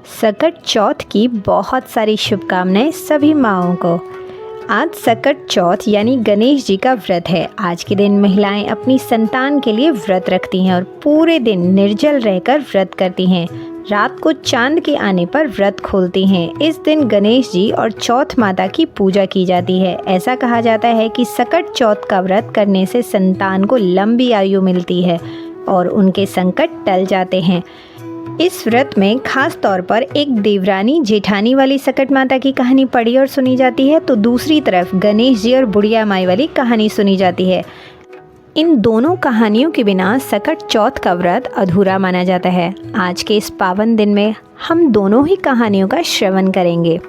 सकट चौथ की बहुत सारी शुभकामनाएं सभी माँओं को। आज सकट चौथ यानी गणेश जी का व्रत है। आज के दिन महिलाएं अपनी संतान के लिए व्रत रखती हैं और पूरे दिन निर्जल रहकर व्रत करती हैं। रात को चांद के आने पर व्रत खोलती हैं। इस दिन गणेश जी और चौथ माता की पूजा की जाती है। ऐसा कहा जाता है कि सकट चौथ का व्रत करने से संतान को लंबी आयु मिलती है और उनके संकट टल जाते हैं। इस व्रत में खास तौर पर एक देवरानी जेठानी वाली सकट माता की कहानी पढ़ी और सुनी जाती है, तो दूसरी तरफ गणेश जी और बुढ़िया माई वाली कहानी सुनी जाती है। इन दोनों कहानियों के बिना सकट चौथ का व्रत अधूरा माना जाता है। आज के इस पावन दिन में हम दोनों ही कहानियों का श्रवण करेंगे।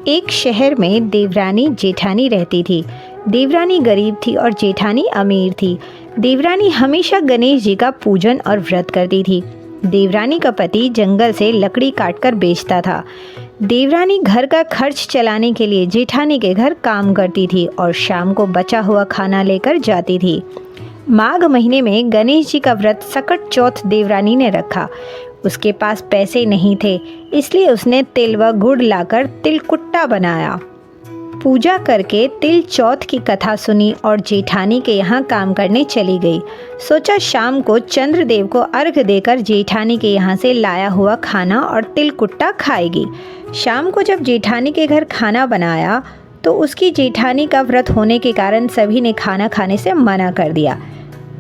एक शहर में देवरानी जेठानी रहती थी। देवरानी गरीब थी और जेठानी अमीर थी। देवरानी हमेशा गणेश जी का पूजन और व्रत करती थी। देवरानी का पति जंगल से लकड़ी काटकर बेचता था। देवरानी घर का खर्च चलाने के लिए जेठानी के घर काम करती थी और शाम को बचा हुआ खाना लेकर जाती थी। माघ महीने में गणेश जी का व्रत सकट चौथ देवरानी ने रखा। उसके पास पैसे नहीं थे, इसलिए उसने तिल व गुड़ लाकर तिलकुट्टा बनाया। पूजा करके तिल चौथ की कथा सुनी और जेठानी के यहाँ काम करने चली गई। सोचा शाम को चंद्रदेव को अर्घ देकर जेठानी के यहाँ से लाया हुआ खाना और तिलकुट्टा खाएगी। शाम को जब जेठानी के घर खाना बनाया तो उसकी जेठानी का व्रत होने के कारण सभी ने खाना खाने से मना कर दिया।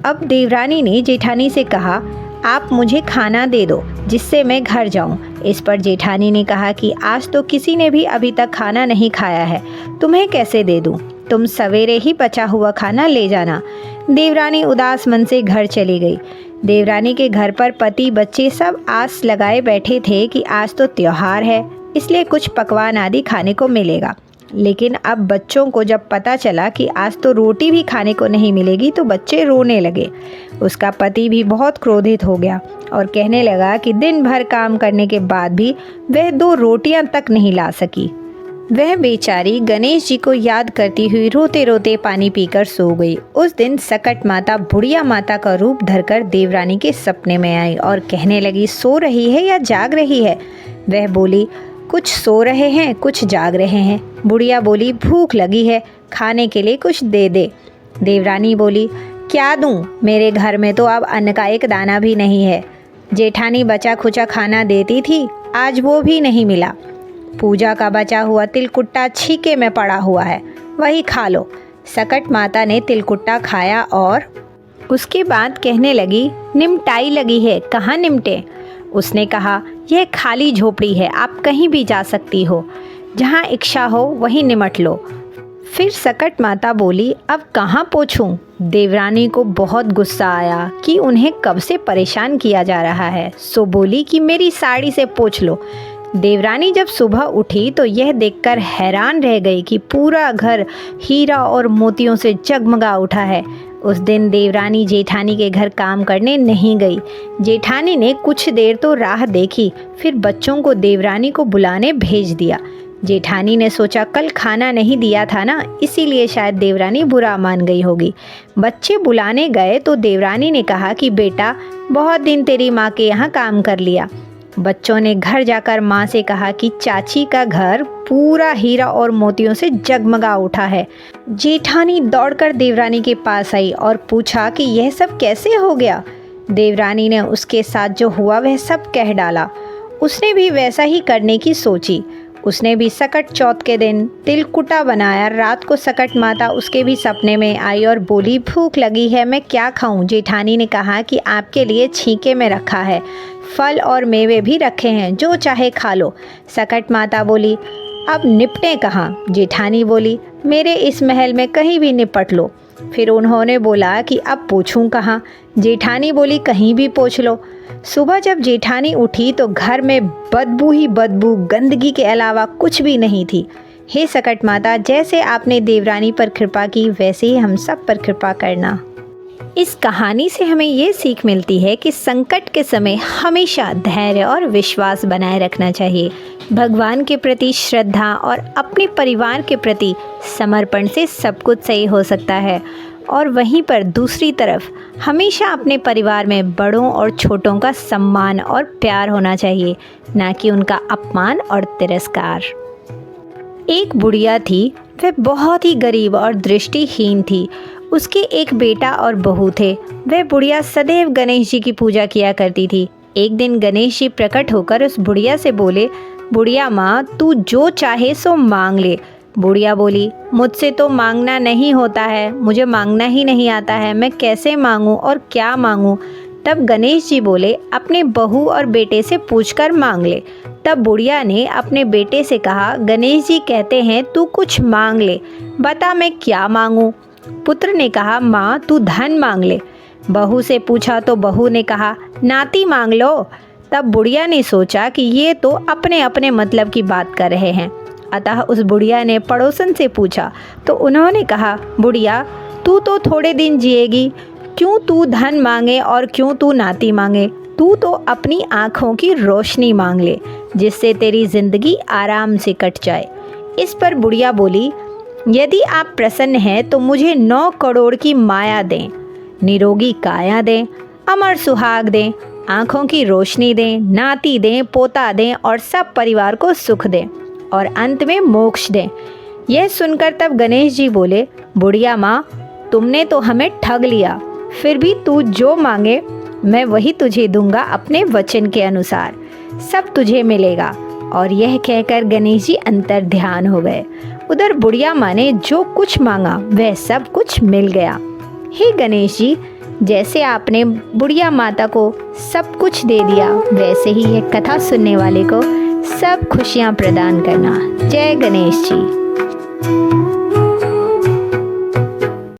अब देवरानी ने जेठानी से कहा, आप मुझे खाना दे दो जिससे मैं घर जाऊं। इस पर जेठानी ने कहा कि आज तो किसी ने भी अभी तक खाना नहीं खाया है, तुम्हें कैसे दे दूं? तुम सवेरे ही बचा हुआ खाना ले जाना। देवरानी उदास मन से घर चली गई। देवरानी के घर पर पति बच्चे सब आस लगाए बैठे थे कि आज तो त्योहार है, इसलिए कुछ पकवान आदि खाने को मिलेगा। लेकिन अब बच्चों को जब पता चला कि आज तो रोटी भी खाने को नहीं मिलेगी तो बच्चे रोने लगे। उसका पति भी बहुत क्रोधित हो गया और कहने लगा कि दिन भर काम करने के बाद भी वह 2 रोटियां तक नहीं ला सकी। वह बेचारी गणेश जी को याद करती हुई रोते रोते पानी पीकर सो गई। उस दिन सकट माता बुढ़िया माता का रूप धरकर देवरानी के सपने में आई और कहने लगी, सो रही है या जाग रही है? वह बोली, कुछ सो रहे हैं, कुछ जाग रहे हैं। बुढ़िया बोली, भूख लगी है, खाने के लिए कुछ दे दे। देवरानी बोली, क्या दूं? मेरे घर में तो अब अन्न का एक दाना भी नहीं है। जेठानी बचा खुचा खाना देती थी, आज वो भी नहीं मिला। पूजा का बचा हुआ तिलकुट्टा छीके में पड़ा हुआ है, वही खा लो। सकट माता ने तिलकुट्टा खाया और उसके बाद कहने लगी, निमटाई लगी है, कहाँ निमटे? उसने कहा, यह खाली झोपड़ी है, आप कहीं भी जा सकती हो, जहाँ इच्छा हो वहीं निमट लो। फिर सकट माता बोली, अब कहाँ पोंछूं? देवरानी को बहुत गुस्सा आया कि उन्हें कब से परेशान किया जा रहा है, सो बोली कि मेरी साड़ी से पोंछ लो। देवरानी जब सुबह उठी तो यह देखकर हैरान रह गई कि पूरा घर हीरा और मोतियों से जगमगा उठा है। उस दिन देवरानी जेठानी के घर काम करने नहीं गई। जेठानी ने कुछ देर तो राह देखी, फिर बच्चों को देवरानी को बुलाने भेज दिया। जेठानी ने सोचा कल खाना नहीं दिया था ना, इसीलिए शायद देवरानी बुरा मान गई होगी। बच्चे बुलाने गए तो देवरानी ने कहा कि बेटा, बहुत दिन तेरी माँ के यहाँ काम कर लिया। बच्चों ने घर जाकर माँ से कहा कि चाची का घर पूरा हीरा और मोतियों से जगमगा उठा है। जेठानी दौड़कर देवरानी के पास आई और पूछा कि यह सब कैसे हो गया। देवरानी ने उसके साथ जो हुआ वह सब कह डाला। उसने भी वैसा ही करने की सोची। उसने भी सकट चौथ के दिन तिलकुट्टा बनाया। रात को सकट माता उसके भी सपने में आई और बोली, भूख लगी है, मैं क्या खाऊं? जेठानी ने कहा कि आपके लिए छीके में रखा है, फल और मेवे भी रखे हैं, जो चाहे खा लो। सकट माता बोली, अब निपटें कहाँ? जेठानी बोली, मेरे इस महल में कहीं भी निपट लो। फिर उन्होंने बोला कि अब पोंछूं कहाँ? जेठानी बोली, कहीं भी पोंछ लो। सुबह जब जेठानी उठी तो घर में बदबू ही बदबू, गंदगी के अलावा कुछ भी नहीं थी। हे सकट माता, जैसे आपने देवरानी पर कृपा की वैसे ही हम सब पर कृपा करना। इस कहानी से हमें ये सीख मिलती है कि संकट के समय हमेशा धैर्य और विश्वास बनाए रखना चाहिए। भगवान के प्रति श्रद्धा और अपने परिवार के प्रति समर्पण से सब कुछ सही हो सकता है। और वहीं पर दूसरी तरफ हमेशा अपने परिवार में बड़ों और छोटों का सम्मान और प्यार होना चाहिए, ना कि उनका अपमान और तिरस्कार। एक बुढ़िया थी, वह बहुत ही गरीब और दृष्टिहीन थी। उसके एक बेटा और बहू थे। वह बुढ़िया सदैव गणेश जी की पूजा किया करती थी। एक दिन गणेश जी प्रकट होकर उस बुढ़िया से बोले, बुढ़िया माँ, तू जो चाहे सो मांग ले। बुढ़िया बोली, मुझसे तो मांगना नहीं होता है, मुझे मांगना ही नहीं आता है, मैं कैसे मांगूं और क्या मांगूं। तब गणेश जी बोले, अपने बहू और बेटे से पूछकर मांग ले। तब बुढ़िया ने अपने बेटे से कहा, गणेश जी कहते हैं तू कुछ मांग ले, बता मैं क्या मांगूं। पुत्र ने कहा, माँ तू धन मांग ले। बहू से पूछा तो बहू ने कहा, नाती मांग लो। तब बुढ़िया ने सोचा कि ये तो अपने अपने मतलब की बात कर रहे हैं। अतः उस बुढ़िया ने पड़ोसन से पूछा तो उन्होंने कहा, बुढ़िया तू तो थोड़े दिन जिएगी, क्यों तू धन मांगे और क्यों तू नाती मांगे। तू तो अपनी आँखों की रोशनी मांग ले, जिससे तेरी जिंदगी आराम से कट जाए। इस पर बुढ़िया बोली, यदि आप प्रसन्न हैं तो मुझे 9 करोड़ की माया दें, निरोगी काया दें, अमर सुहाग दें, आँखों की रोशनी दें, नाती दें, पोता दें और सब परिवार को सुख दें और अंत में मोक्ष दें। यह सुनकर तब गणेश जी बोले, बुढ़िया माँ, तुमने तो हमें ठग लिया, फिर भी तू जो मांगे मैं वही तुझे दूंगा अपने वचन के अनुसार, सब तुझे मिलेगा। और यह कहकर गणेश जी अंतर ध्यान हो गए। उधर बुढ़िया माँ ने जो कुछ मांगा वह सब कुछ मिल गया। हे गणेश जी, जैसे आपने बुढ़िया माता को सब कुछ दे दिया, वैसे ही यह कथा सुनने वाले को सब खुशियाँ प्रदान करना। जय गणेश जी।